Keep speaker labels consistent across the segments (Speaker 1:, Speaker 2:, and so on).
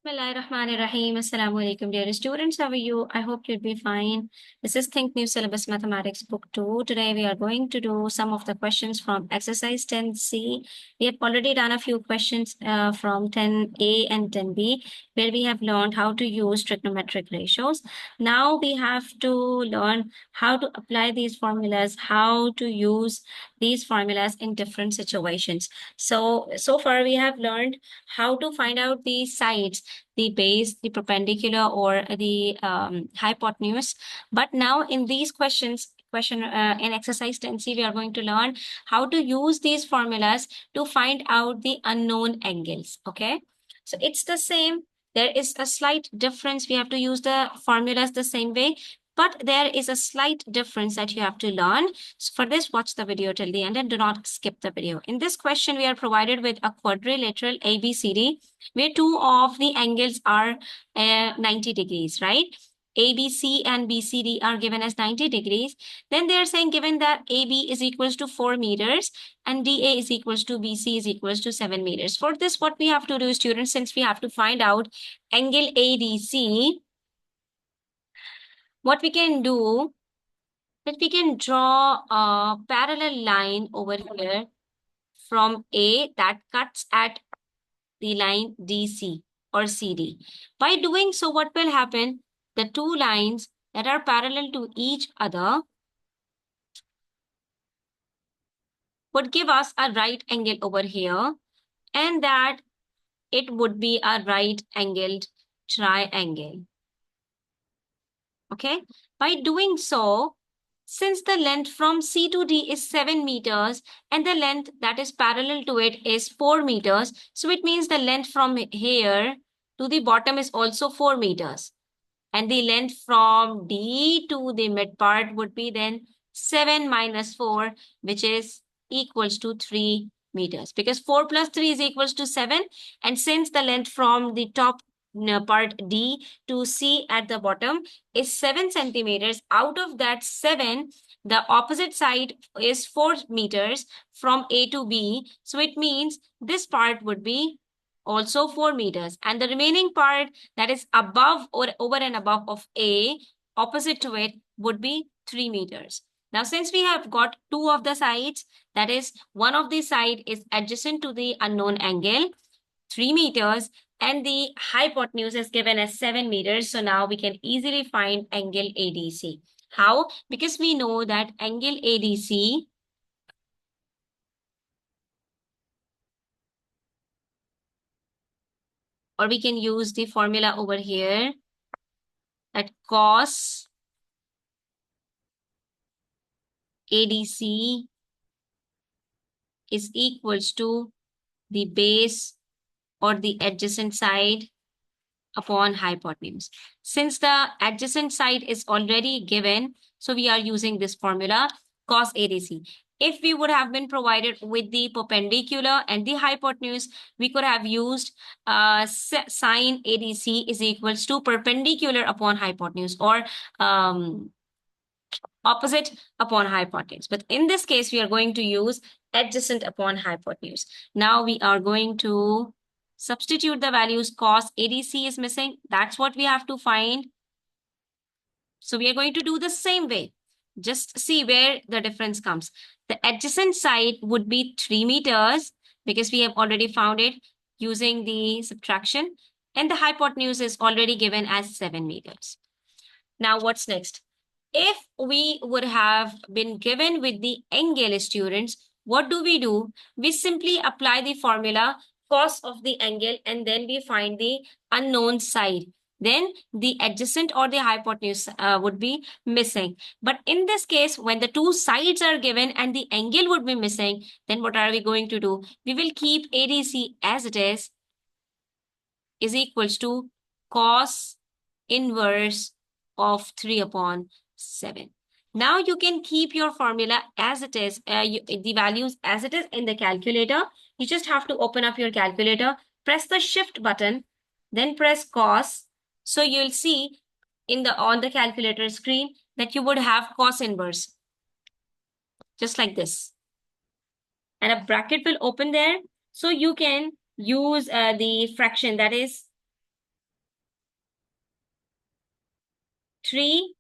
Speaker 1: Bismillahirrahmanirrahim. Assalamu alaikum, dear students. How are you? I hope you'll be fine. This is Think New Syllabus Mathematics Book 2. Today we are going to do some of the questions from exercise 10C. We have already done a few questions from 10A and 10B, where we have learned how to use trigonometric ratios. Now we have to learn how to apply these formulas, how to use these formulas in different situations. So far we have learned how to find out the sides, the base, the perpendicular, or the hypotenuse. But now in these question in exercise 10C, we are going to learn how to use these formulas to find out the unknown angles. Okay, so it's the same. There is a slight difference. We have to use the formulas the same way, but there is a slight difference that you have to learn. So for this, watch the video till the end and do not skip the video. In this question, we are provided with a quadrilateral ABCD where two of the angles are 90 degrees, right? ABC and BCD are given as 90 degrees. Then they are saying given that AB is equals to 4 meters and DA is equals to BC is equals to 7 meters. For this, what we have to do, students, since we have to find out angle ADC, what we can do, that we can draw a parallel line over here from A that cuts at the line DC or CD. By doing so, what will happen? The two lines that are parallel to each other would give us a right angle over here, and that it would be a right angled triangle. Okay, by doing so, since the length from C to D is 7 meters and the length that is parallel to it is 4 meters, so it means the length from here to the bottom is also 4 meters. And the length from D to the mid part would be then 7 minus 4, which is equals to 3 meters. Because 4 plus 3 is equals to 7. And since the length from the top part D to C at the bottom is 7 centimeters, out of that 7, the opposite side is 4 meters from A to B. So it means this part would be also 4 meters. And the remaining part that is above or over and above of A, opposite to it, would be 3 meters. Now, since we have got two of the sides, that is, one of the side is adjacent to the unknown angle, 3 meters, and the hypotenuse is given as 7 meters. So now we can easily find angle ADC. How? Because we know that angle ADC or we can use the formula over here that cos ADC is equals to the base or the adjacent side upon hypotenuse. Since the adjacent side is already given, so we are using this formula cos ADC. If we would have been provided with the perpendicular and the hypotenuse, we could have used sine ADC is equals to perpendicular upon hypotenuse or opposite upon hypotenuse. But in this case, we are going to use adjacent upon hypotenuse. Now we are going to substitute the values. Cos ADC is missing. That's what we have to find. So we are going to do the same way. Just see where the difference comes. The adjacent side would be 3 meters because we have already found it using the subtraction. And the hypotenuse is already given as 7 meters. Now what's next? If we would have been given with the angle, students, what do? We simply apply the formula cos of the angle and then we find the unknown side. Then the adjacent or the hypotenuse would be missing. But in this case, when the two sides are given and the angle would be missing, then what are we going to do? We will keep ADC as it is equals to cos inverse of 3 upon 7. Now you can keep your formula as it is, the values as it is in the calculator. You just have to open up your calculator, press the shift button, then press cos. So you'll see on the calculator screen that you would have cos inverse, just like this. And a bracket will open there. So you can use the fraction, that is 3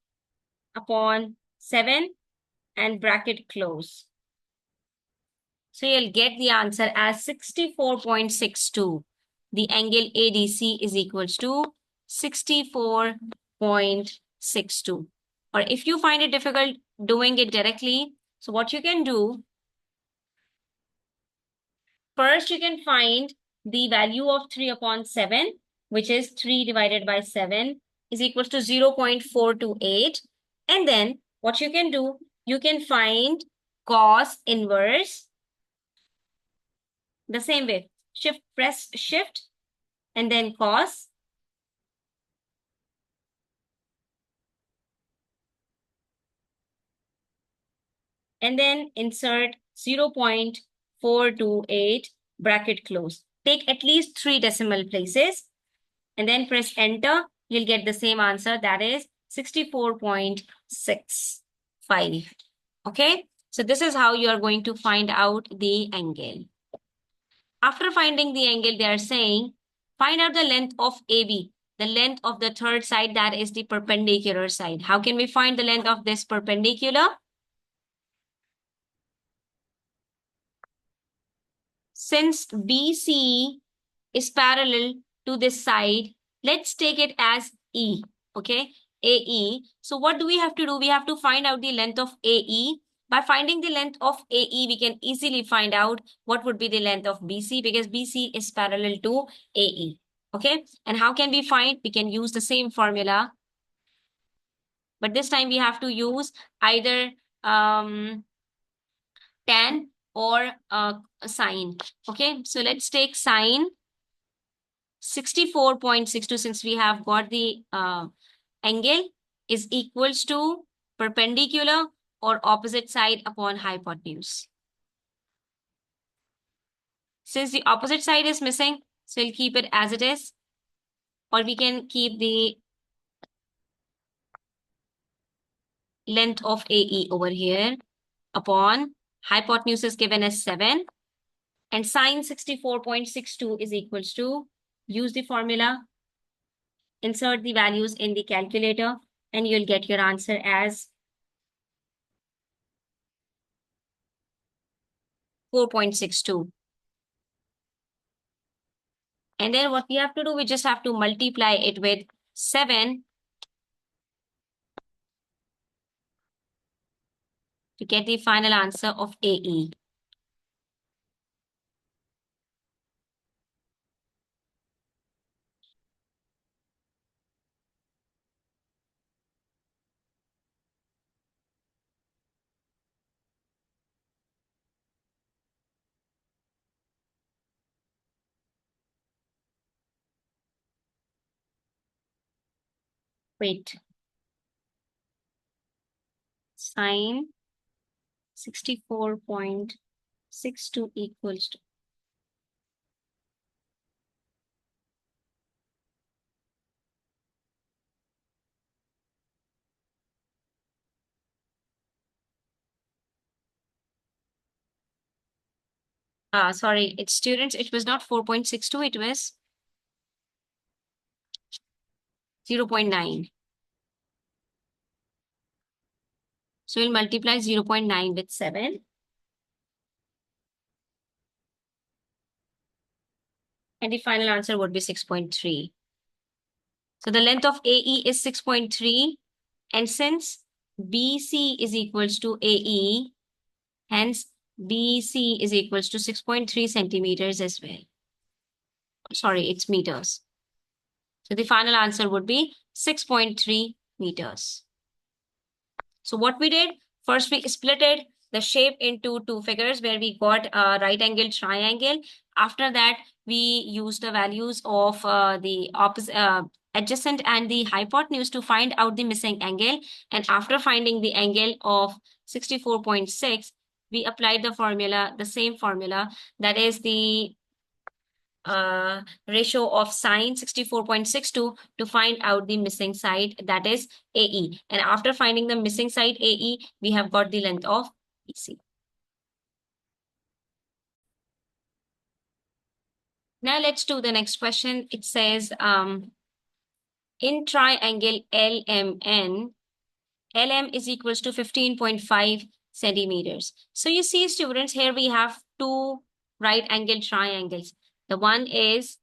Speaker 1: upon 7 and bracket close. So you'll get the answer as 64.62. The angle ADC is equals to 64.62. Or if you find it difficult doing it directly, so what you can do, first you can find the value of 3 upon 7, which is 3 divided by 7 is equals to 0.428. And then what you can do, you can find cos inverse the same way. Press shift and then cos. And then insert 0.428 bracket close. Take at least 3 decimal places and then press enter. You'll get the same answer, that is 64.65. Okay, so this is how you are going to find out the angle. After finding the angle, they are saying, find out the length of AB, the length of the third side, that is the perpendicular side. How can we find the length of this perpendicular? Since BC is parallel to this side, let's take it as E, okay? AE. So what do we have to do? We have to find out the length of AE. By finding the length of AE, we can easily find out what would be the length of BC because BC is parallel to AE, okay? And how can we find? We can use the same formula, but this time we have to use either tan or sine, okay? So let's take sine 64.62 since we have got the angle is equals to perpendicular or opposite side upon hypotenuse. Since the opposite side is missing, so we'll keep it as it is, or we can keep the length of AE over here upon hypotenuse is given as 7 and sine 64.62 is equals to, use the formula, insert the values in the calculator, and you'll get your answer as 4.62. And then what we have to do, we just have to multiply it with 7 to get the final answer of AE. Wait, sine 64.62 equals to, sorry, it's students, it was not 4.62, it was 0.9. So we'll multiply 0.9 with 7. And the final answer would be 6.3. So the length of AE is 6.3. And since BC is equals to AE, hence BC is equals to 6.3 centimeters as well. Sorry, it's meters. So the final answer would be 6.3 meters. So what we did, first we splitted the shape into two figures where we got a right angle triangle. After that, we used the values of the adjacent and the hypotenuse to find out the missing angle. And after finding the angle of 64.6, we applied the formula, the same formula, that is the ratio of sine 64.62 to find out the missing side, that is AE. And after finding the missing side AE, we have got the length of BC. Now let's do the next question. It says, in triangle LMN, LM is equals to 15.5 centimeters. So you see, students, here we have two right angle triangles. The one is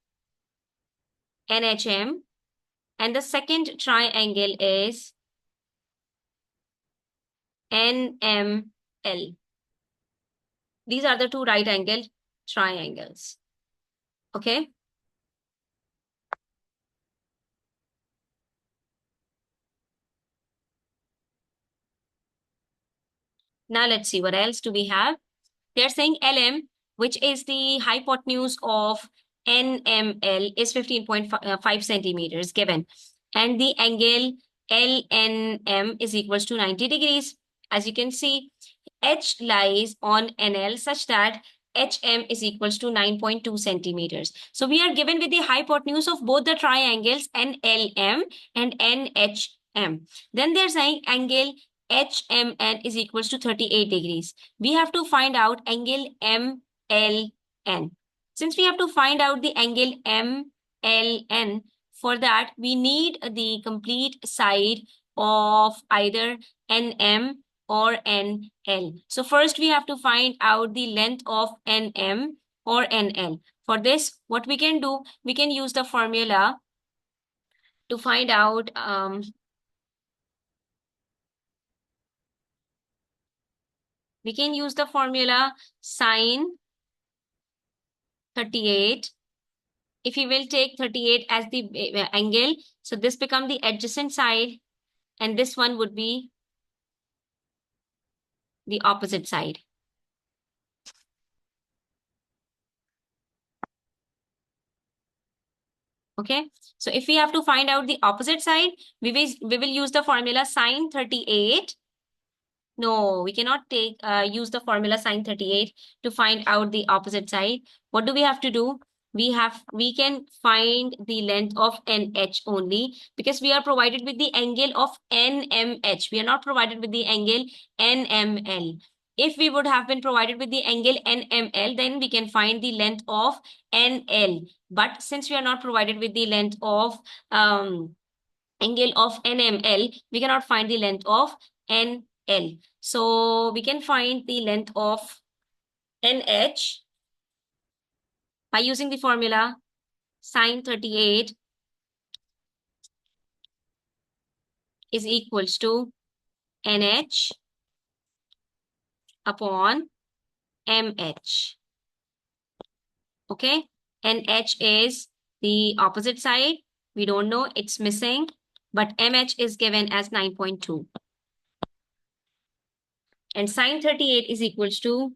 Speaker 1: NHM and the second triangle is NML. These are the two right angle triangles. Okay. Now let's see what else do we have. They're saying LM, which is the hypotenuse of NML, is 15.5 centimeters given. And the angle LNM is equals to 90 degrees. As you can see, H lies on NL such that HM is equals to 9.2 centimeters. So we are given with the hypotenuse of both the triangles NLM and NHM. Then they're saying angle HMN is equals to 38 degrees. We have to find out angle MLN. Since we have to find out the angle MLN, for that we need the complete side of either NM or NL. So first we have to find out the length of NM or NL. For this, what we can do, we can use the formula to find out we can use the formula sine 38. If you will take 38 as the angle, so this become the adjacent side and this one would be the opposite side. Okay, so if we have to find out the opposite side, we will use the formula sine 38. No, we cannot take use the formula sine 38 to find out the opposite side. What do we have to do? We can find the length of NH only because we are provided with the angle of NMH. We are not provided with the angle NML. If we would have been provided with the angle NML, then we can find the length of NL. But since we are not provided with the length of angle of NML, we cannot find the length of NL. So we can find the length of NH by using the formula sine 38 is equals to NH upon MH. Okay, NH is the opposite side. We don't know, it's missing, but MH is given as 9.2. And sine 38 is equals to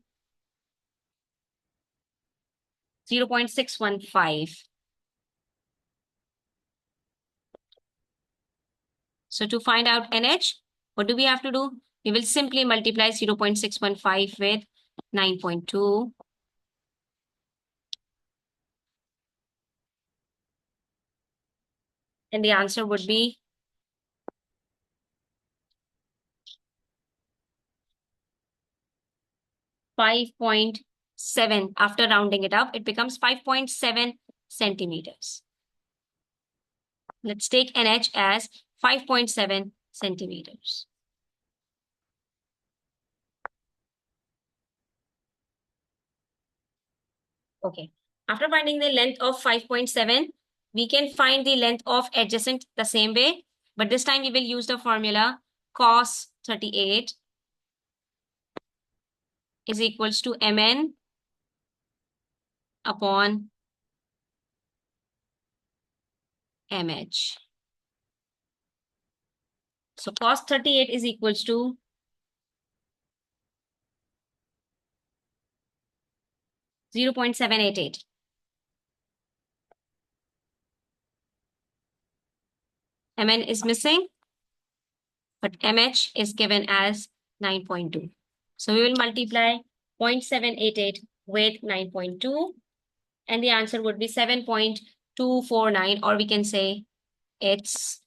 Speaker 1: 0.615. So to find out NH, what do we have to do? We will simply multiply 0.615 with 9.2. And the answer would be 5.7. After rounding it up, it becomes 5.7 centimeters. Let's take NH as 5.7 centimeters. Okay. After finding the length of 5.7, we can find the length of adjacent the same way, but this time we will use the formula cos 38 is equals to Mn upon Mh. So cos 38 is equals to 0.788. Mn is missing, but Mh is given as 9.2. So we will multiply 0.788 with 9.2, and the answer would be 7.249, or we can say it's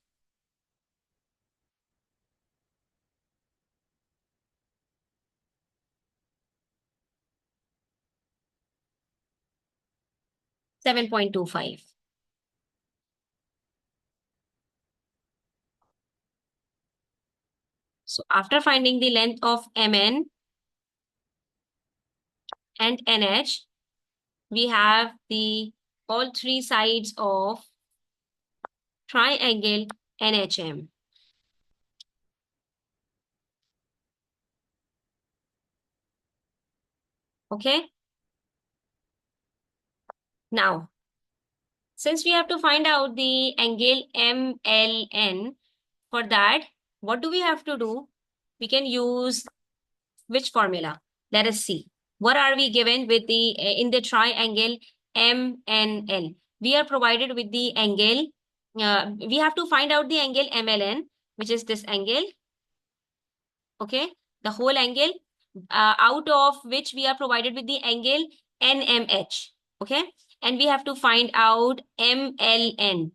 Speaker 1: 7.25. So after finding the length of Mn and NH, we have the all three sides of triangle NHM. Okay. Now, since we have to find out the angle MLN, for that, what do we have to do? We can use which formula? Let us see. What are we given with the in the triangle MNL? We are provided with the angle. We have to find out the angle MLN, which is this angle. Okay, the whole angle, out of which we are provided with the angle NMH. Okay, and we have to find out MLN.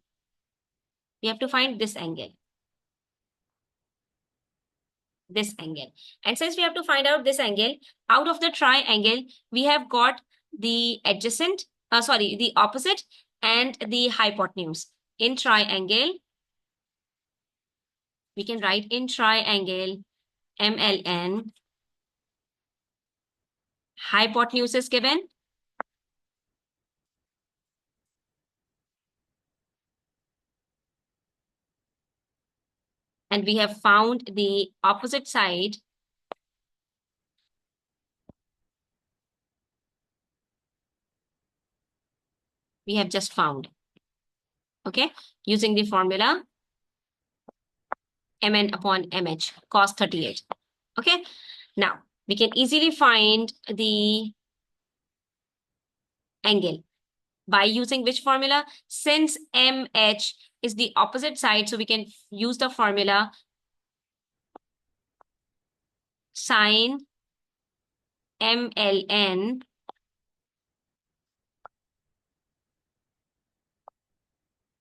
Speaker 1: We have to find this angle. This angle. And since we have to find out this angle, out of the triangle, we have got the adjacent, the opposite and the hypotenuse. In triangle, we can write in triangle MLN, hypotenuse is given. And we have found the opposite side. We have just found. Okay, using the formula Mn upon Mh, cos 38. Okay, now we can easily find the angle by using which formula? Since MH is the opposite side, so we can use the formula sine MLN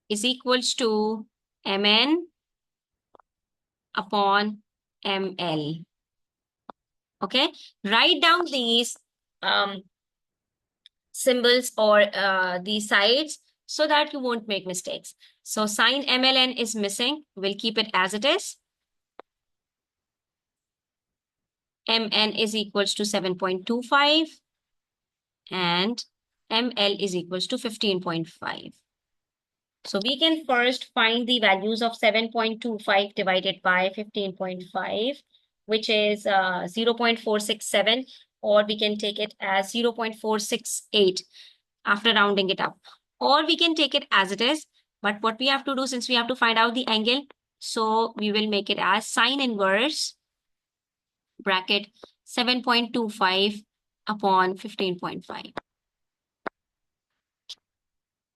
Speaker 1: is equals to Mn upon ML. Okay, write down these symbols or the sides so that you won't make mistakes. So sine MLN is missing. We'll keep it as it is. Mn is equals to 7.25 and ML is equals to 15.5. So we can first find the values of 7.25 divided by 15.5, which is 0.467, or we can take it as 0.468 after rounding it up. Or we can take it as it is. But what we have to do, since we have to find out the angle, so we will make it as sine inverse bracket 7.25 upon 15.5.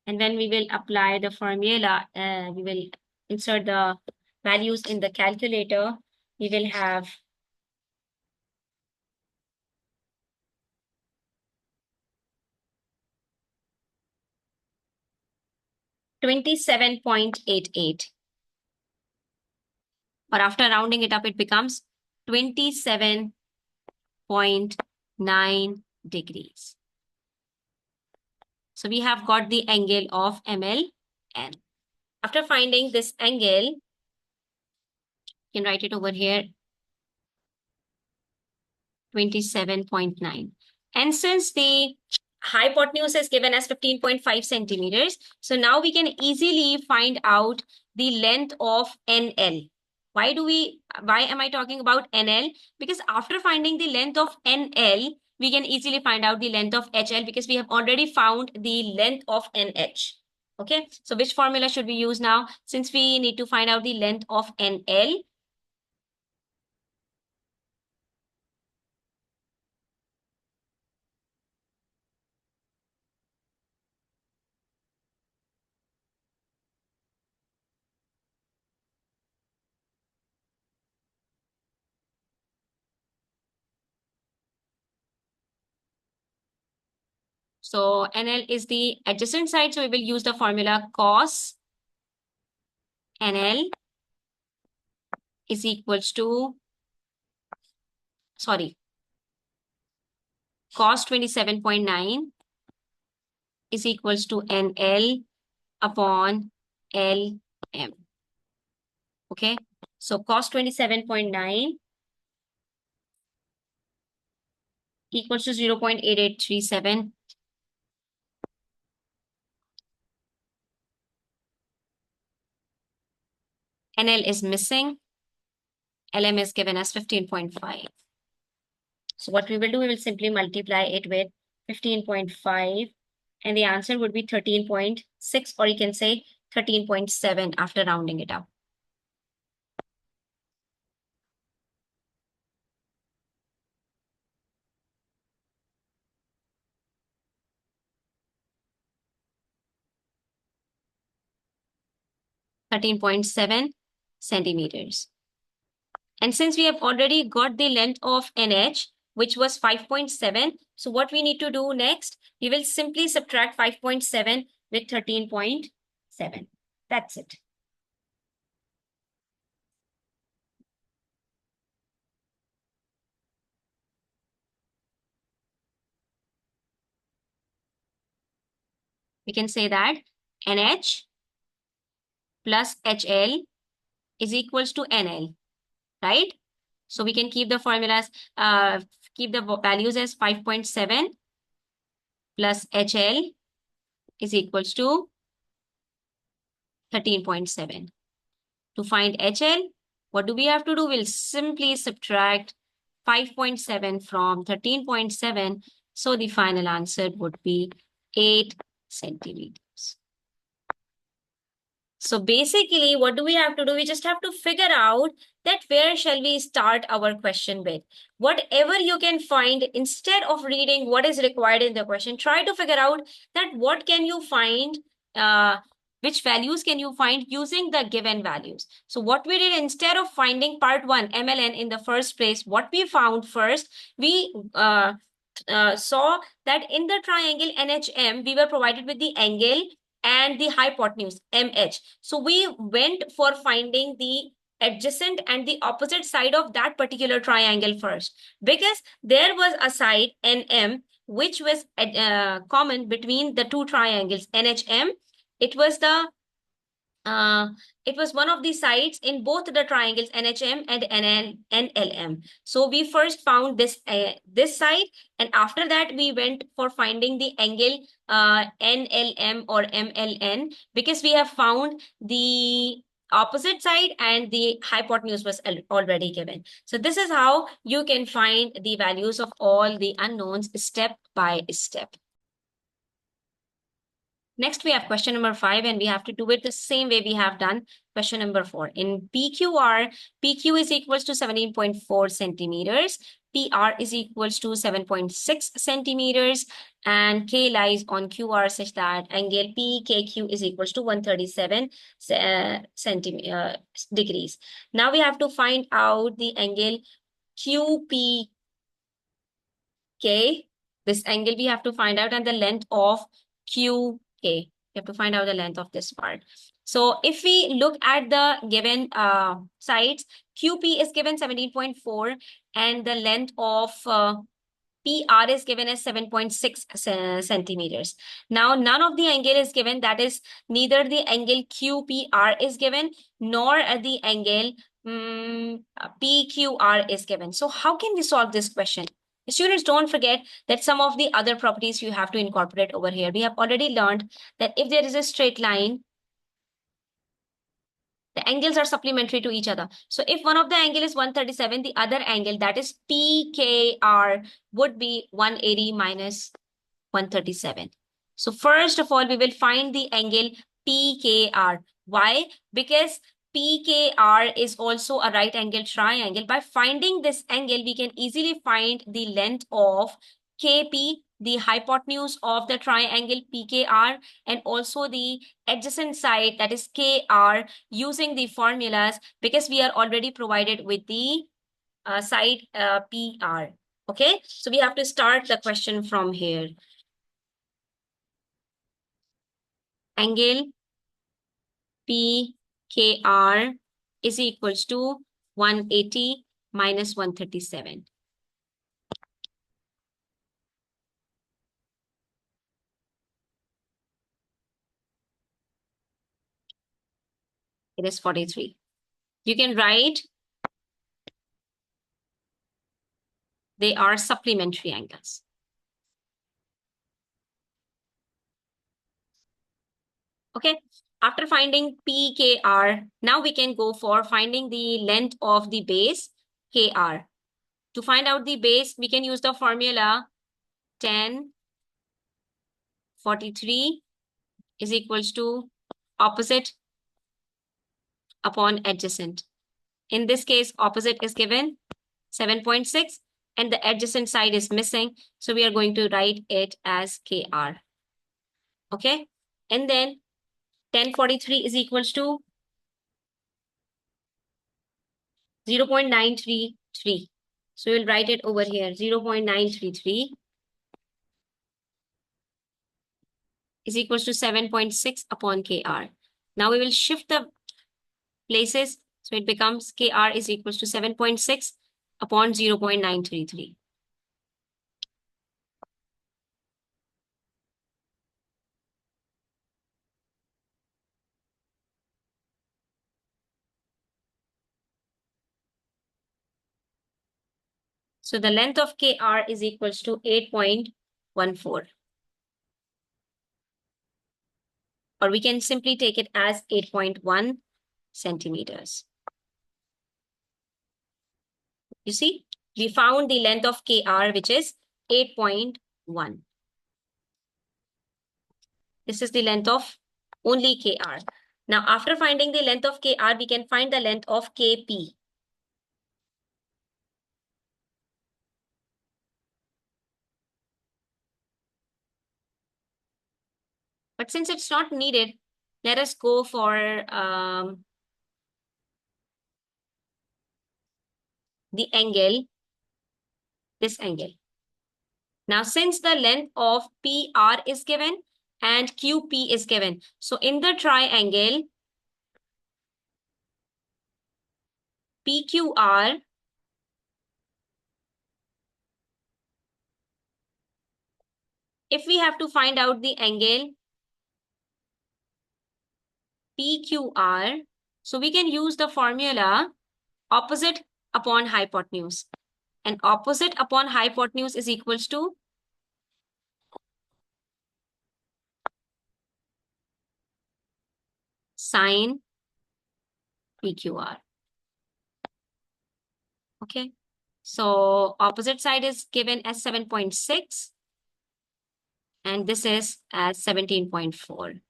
Speaker 1: And then we will apply the formula, we will insert the values in the calculator. We will have 27.88. Or after rounding it up, it becomes 27.9 degrees. So we have got the angle of MLN. After finding this angle, you can write it over here, 27.9. And since the hypotenuse is given as 15.5 centimeters, so now we can easily find out the length of NL. Why am I talking about NL? Because after finding the length of NL, we can easily find out the length of HL because we have already found the length of NH. Okay, so which formula should we use now? Since we need to find out the length of NL, so NL is the adjacent side, so we will use the formula cos NL is equals to, cos 27.9 is equals to NL upon LM. Okay, so cos 27.9 equals to 0.8837. NL is missing. LM is given as 15.5. So what we will do, we will simply multiply it with 15.5, and the answer would be 13.6, or you can say 13.7 after rounding it up. centimeters. And since we have already got the length of NH, which was 5.7, so what we need to do next, we will simply subtract 5.7 with 13.7. That's it. We can say that NH plus HL is equals to NL, right? So we can keep the formulas, keep the values as 5.7 plus HL is equals to 13.7. To find HL, what do we have to do? We'll simply subtract 5.7 from 13.7. So the final answer would be 8 centimeters. So basically, what do we have to do? We just have to figure out that where shall we start our question with. Whatever you can find, instead of reading what is required in the question, try to figure out that what can you find, which values can you find using the given values. So what we did, instead of finding part 1, MLN, in the first place, what we found first, we saw that in the triangle NHM, we were provided with the angle and the hypotenuse MH. So we went for finding the adjacent and the opposite side of that particular triangle first, because there was a side NM which was common between the two triangles NHM. It was the it was one of the sides in both the triangles NHM and NLM. So we first found this side, and after that we went for finding the angle NLM or MLN, because we have found the opposite side and the hypotenuse was already given. So this is how you can find the values of all the unknowns step by step. Next, we have question number 5, and we have to do it the same way we have done question number 4. In PQR, PQ is equals to 17.4 centimeters, PR is equals to 7.6 centimeters, and K lies on QR such that angle PKQ is equals to 137 degrees. Now we have to find out the angle QPK. This angle we have to find out, and the length of QK. You have to find out the length of this part. So if we look at the given sides, QP is given 17.4, and the length of PR is given as 7.6 centimeters. Now, none of the angle is given. That is, neither the angle QPR is given, nor the angle PQR is given. So how can we solve this question? Students, don't forget that some of the other properties you have to incorporate over here. We have already learned that if there is a straight line, the angles are supplementary to each other. So if one of the angle is 137, the other angle, that is PKR, would be 180 minus 137. So first of all, we will find the angle PKR. Why? Because PKR is also a right angle triangle. By finding this angle, we can easily find the length of KP, the hypotenuse of the triangle PKR, and also the adjacent side, that is KR, using the formulas, because we are already provided with the side PR. Okay, so we have to start the question from here. Angle PKR is equals to 180 minus 137. It is 43. You can write they are supplementary angles. Okay. After finding PKR, now we can go for finding the length of the base KR. To find out the base, we can use the formula 10, 43 is equals to opposite upon adjacent. In this case, opposite is given 7.6 and the adjacent side is missing. So we are going to write it as KR. Okay. And then 1043 is equals to 0.933. So we'll write it over here. 0.933 is equals to 7.6 upon KR. Now we will shift the places. So it becomes KR is equals to 7.6 upon 0.933. So the length of KR is equals to 8.14. Or we can simply take it as 8.1 centimeters. You see, we found the length of KR, which is 8.1. This is the length of only KR. Now, after finding the length of KR, we can find the length of KP. But since it's not needed, let us go for the angle, this angle. Now, since the length of PR is given and QP is given, so in the triangle PQR, if we have to find out the angle PQR, so we can use the formula opposite upon hypotenuse. And opposite upon hypotenuse is equals to sine PQR. Okay. So opposite side is given as 7.6 and this is as 17.4.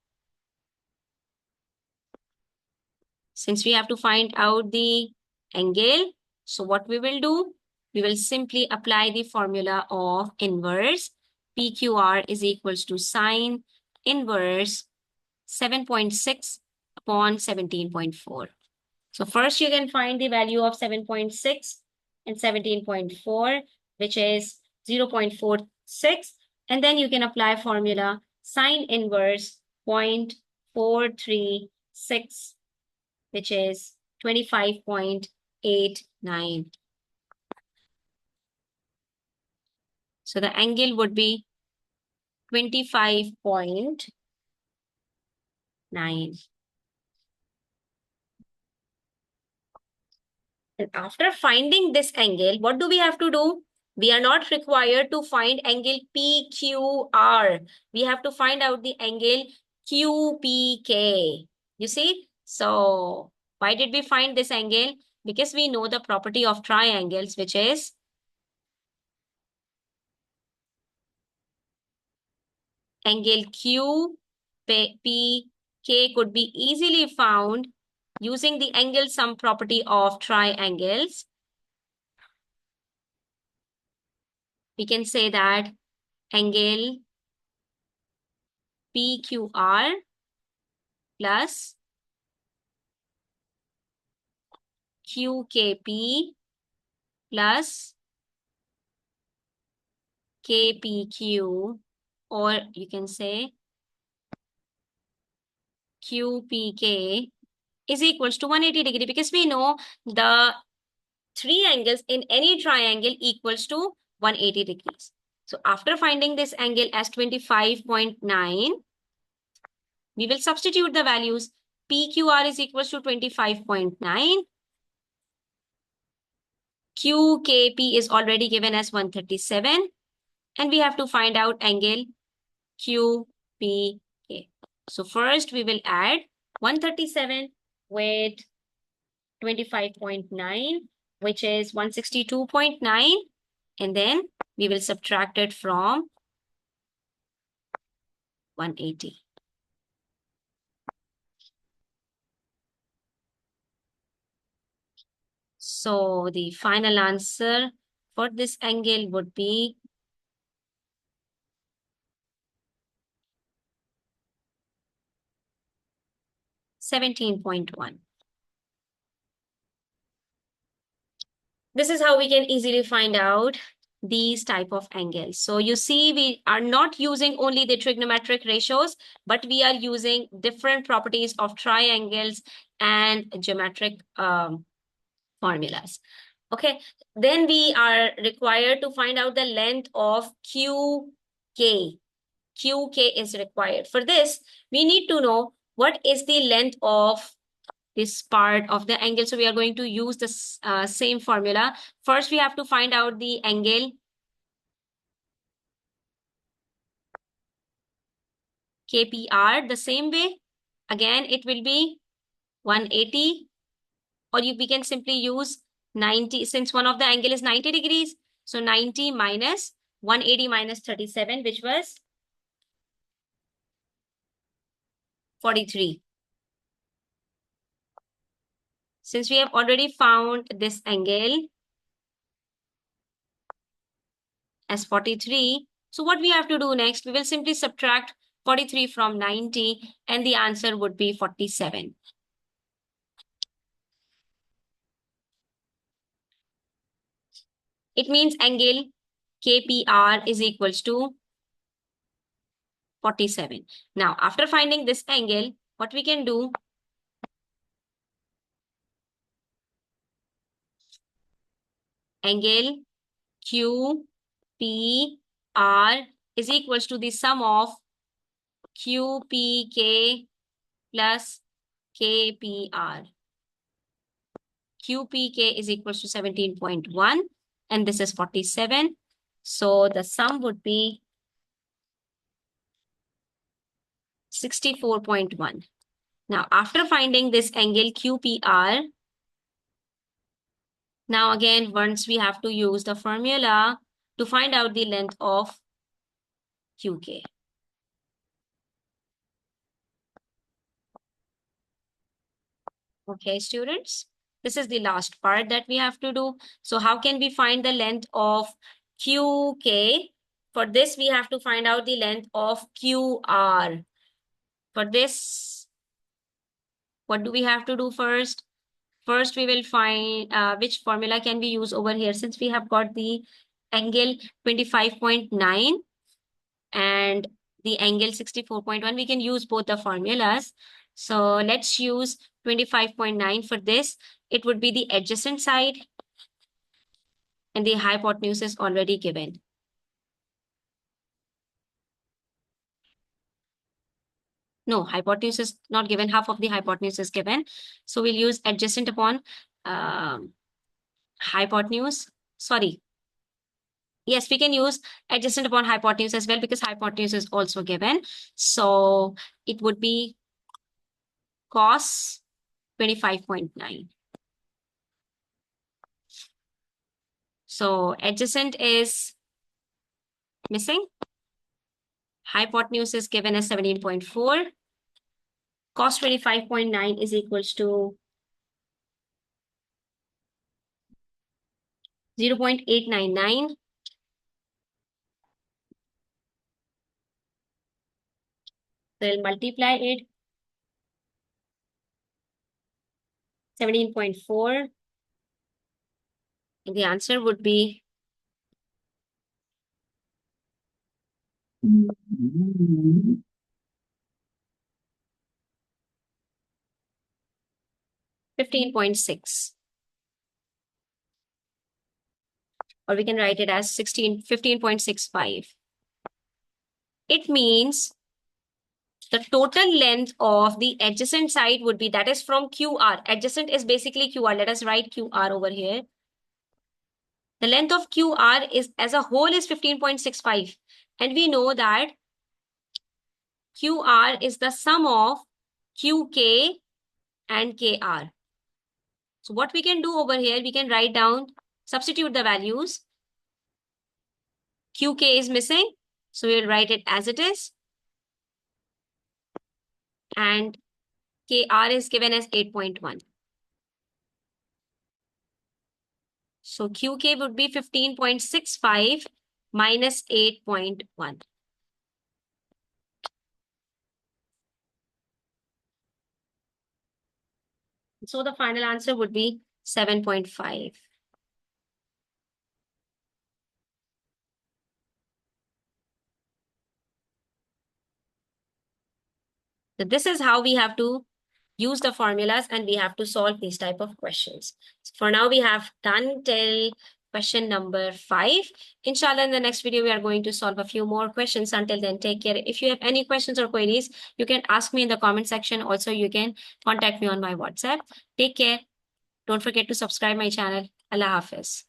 Speaker 1: Since we have to find out the angle, so what we will do, we will simply apply the formula of inverse. PQR is equals to sine inverse 7.6 upon 17.4. So first you can find the value of 7.6 and 17.4, which is 0.46. And then you can apply formula sine inverse 0.436, which is 25.89. So the angle would be 25.9. And after finding this angle, what do we have to do? We are not required to find angle PQR. We have to find out the angle QPK. You see? So why did we find this angle? Because we know the property of triangles, which is angle QPK could be easily found using the angle sum property of triangles. We can say that angle PQR plus QKP plus KPQ, or you can say QPK is equals to 180 degree, because we know the three angles in any triangle equals to 180 degrees. So after finding this angle as 25.9, we will substitute the values. PQR is equals to 25.9 QKP is already given as 137. And we have to find out angle QPK. So first we will add 137 with 25.9, which is 162.9. And then we will subtract it from 180. So the final answer for this angle would be 17.1. This is how we can easily find out these type of angles. So you see, we are not using only the trigonometric ratios, but we are using different properties of triangles and geometric formulas. Okay, then we are required to find out the length of QK. QK is required. For this, we need to know what is the length of this part of the angle. So we are going to use this same formula. First, we have to find out the angle KPR the same way. Again, it will be 180, or we can simply use 90, since one of the angle is 90 degrees. So 90 minus 180 minus 37, which was 43. Since we have already found this angle as 43, so what we have to do next, we will simply subtract 43 from 90, and the answer would be 47. It means angle KPR is equals to 47. Now, after finding this angle, what we can do, angle QPR is equals to the sum of QPK plus KPR. QPK is equals to 17.1 and this is 47. So the sum would be 64.1. Now, after finding this angle QPR, now again, once we have to use the formula to find out the length of QK. Okay, students, this is the last part that we have to do. So how can we find the length of QK? For this, we have to find out the length of QR. For this, what do we have to do first? First, we will find which formula can we use over here, since we have got the angle 25.9 and the angle 64.1. We can use both the formulas. So let's use 25.9 for this. It would be the adjacent side and the hypotenuse is already given. No, hypotenuse is not given. Half of the hypotenuse is given. So we'll use adjacent upon hypotenuse. Sorry. Yes, we can use adjacent upon hypotenuse as well because hypotenuse is also given. So it would be cos 25.9. So adjacent is missing. Hypotenuse is given as 17.4. Cos 25.9 is equals to 0.899. They'll multiply it. 17.4. And the answer would be 15.6. Or we can write it as 15.65. It means the total length of the adjacent side would be, that is from QR. Adjacent is basically QR. Let us write QR over here. The length of QR is as a whole is 15.65. And we know that QR is the sum of QK and KR. So what we can do over here, we can write down, substitute the values. QK is missing, so we'll write it as it is. And KR is given as 8.1. So QK would be 15.65 minus 8.1. So the final answer would be 7.5. So this is how we have to use the formulas and we have to solve these type of questions. So for now, we have done till question number 5. Inshallah, in the next video, we are going to solve a few more questions. Until then, take care. If you have any questions or queries, you can ask me in the comment section. Also, you can contact me on my WhatsApp. Take care. Don't forget to subscribe my channel. Allah Hafiz.